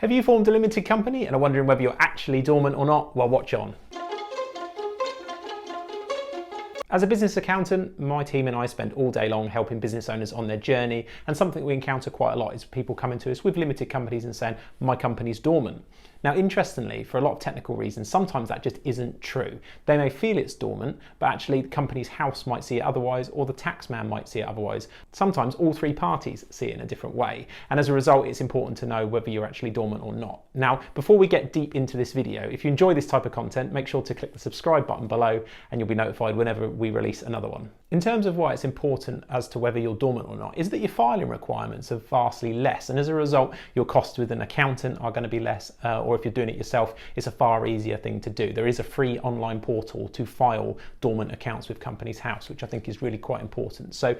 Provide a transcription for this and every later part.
Have you formed a limited company and are wondering whether you're actually dormant or not? Well, watch on. As a business accountant, my team and I spend all day long helping business owners on their journey, and something we encounter quite a lot is people coming to us with limited companies and saying, my company's dormant. Now, interestingly, for a lot of technical reasons, sometimes that just isn't true. They may feel it's dormant, but actually the company's house might see it otherwise, or the tax man might see it otherwise. Sometimes all three parties see it in a different way. And as a result, it's important to know whether you're actually dormant or not. Now, before we get deep into this video, if you enjoy this type of content, make sure to click the subscribe button below and you'll be notified whenever we release another one. In terms of why it's important as to whether you're dormant or not, is that your filing requirements are vastly less. And as a result, your costs with an accountant are going to be less, or if you're doing it yourself, it's a far easier thing to do. There is a free online portal to file dormant accounts with Companies House, which I think is really quite important. So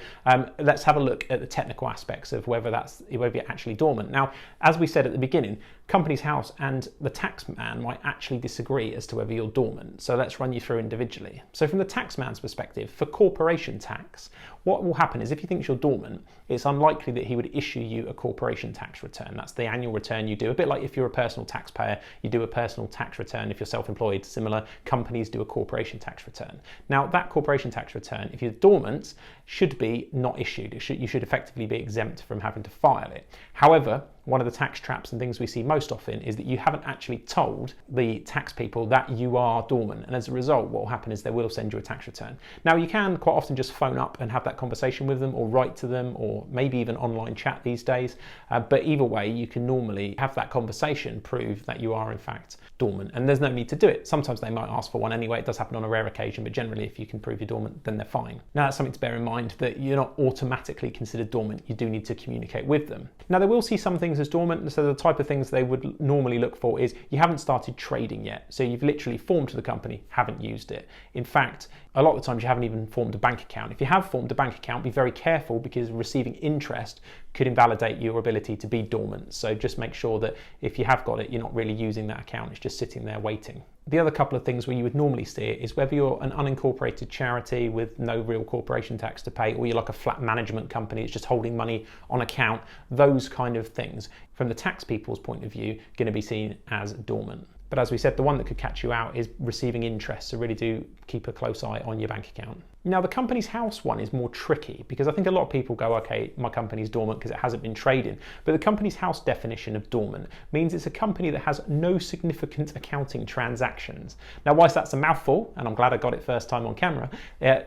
let's have a look at the technical aspects of whether you're actually dormant. Now, as we said at the beginning, Companies House and the tax man might actually disagree as to whether you're dormant. So let's run you through individually. So from the tax man's perspective, for corporation tax, what will happen is if he thinks you're dormant, it's unlikely that he would issue you a corporation tax return. That's the annual return you do. A bit like if you're a personal taxpayer, you do a personal tax return. If you're self-employed, similar, companies do a corporation tax return. Now, that corporation tax return, if you're dormant, should be not issued. You should effectively be exempt from having to file it. However, one of the tax traps and things we see most often is that you haven't actually told the tax people that you are dormant. And as a result, what will happen is they will send you a tax return. Now, you can quite often just phone up and have that conversation with them, or write to them, or maybe even online chat these days. But either way, you can normally have that conversation, prove that you are in fact dormant, and there's no need to do it. Sometimes they might ask for one anyway. It does happen on a rare occasion, but generally if you can prove you're dormant, then they're fine. Now, that's something to bear in mind, that you're not automatically considered dormant. You do need to communicate with them. Now, they will see some things as dormant. So the type of things they would normally look for is you haven't started trading yet. So you've literally formed the company, haven't used it. In fact, a lot of the times you haven't even formed a bank account. If you have formed a bank account, be very careful, because receiving interest could invalidate your ability to be dormant. So just make sure that if you have got it, you're not really using that account. It's just sitting there waiting. The other couple of things where you would normally see it is whether you're an unincorporated charity with no real corporation tax to pay, or you're like a flat management company, it's just holding money on account. Those kind of things, from the tax people's point of view, going to be seen as dormant. But as we said, the one that could catch you out is receiving interest. So really do keep a close eye on your bank account. Now, the Companies House one is more tricky, because I think a lot of people go, okay, my company's dormant because it hasn't been trading. But the Companies House definition of dormant means it's a company that has no significant accounting transactions. Now, whilst that's a mouthful, and I'm glad I got it first time on camera,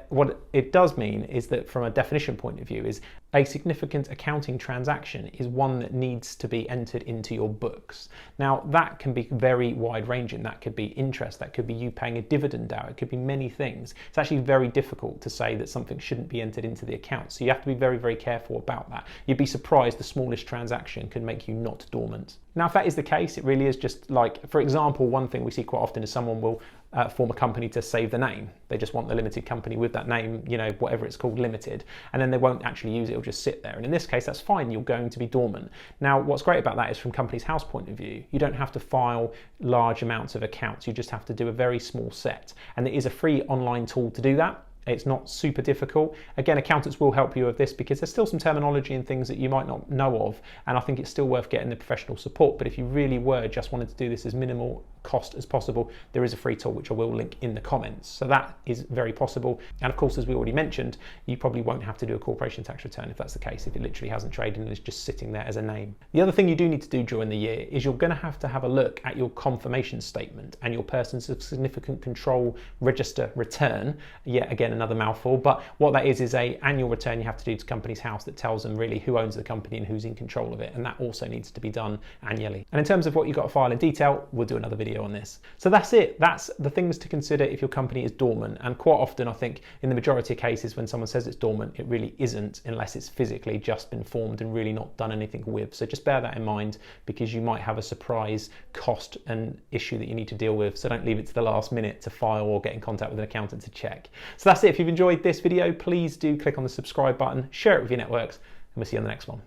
what it does mean is that from a definition point of view is a significant accounting transaction is one that needs to be entered into your books. Now, that can be very wide ranging. That could be interest, that could be you paying a dividend out, it could be many things. It's actually very difficult to say that something shouldn't be entered into the account. So you have to be very, very careful about that. You'd be surprised the smallest transaction can make you not dormant. Now, if that is the case, it really is just like, for example, one thing we see quite often is someone will form a company to save the name. They just want the limited company with that name, you know, whatever it's called, limited, and then they won't actually use it. It'll just sit there. And in this case, that's fine. You're going to be dormant. Now, what's great about that is from Companies House point of view, you don't have to file large amounts of accounts. You just have to do a very small set. And there is a free online tool to do that. It's not super difficult. Again, accountants will help you with this, because there's still some terminology and things that you might not know of, and I think it's still worth getting the professional support. But if you really were just wanted to do this as minimal cost as possible, there is a free tool which I will link in the comments. So that is very possible. And of course, as we already mentioned, you probably won't have to do a corporation tax return if that's the case, if it literally hasn't traded and is just sitting there as a name. The other thing you do need to do during the year is you're going to have a look at your confirmation statement and your persons of significant control register return. Yet again, another mouthful, but what that is a annual return you have to do to Companies House that tells them really who owns the company and who's in control of it, and that also needs to be done annually. And in terms of what you've got to file in detail, we'll do another video on this. So that's it. That's the things to consider if your company is dormant. And quite often, I think in the majority of cases when someone says it's dormant, it really isn't, unless it's physically just been formed and really not done anything with. So just bear that in mind, because you might have a surprise cost and issue that you need to deal with. So don't leave it to the last minute to file or get in contact with an accountant to check. So that's it. If you've enjoyed this video, please do click on the subscribe button, share it with your networks, and we'll see you on the next one.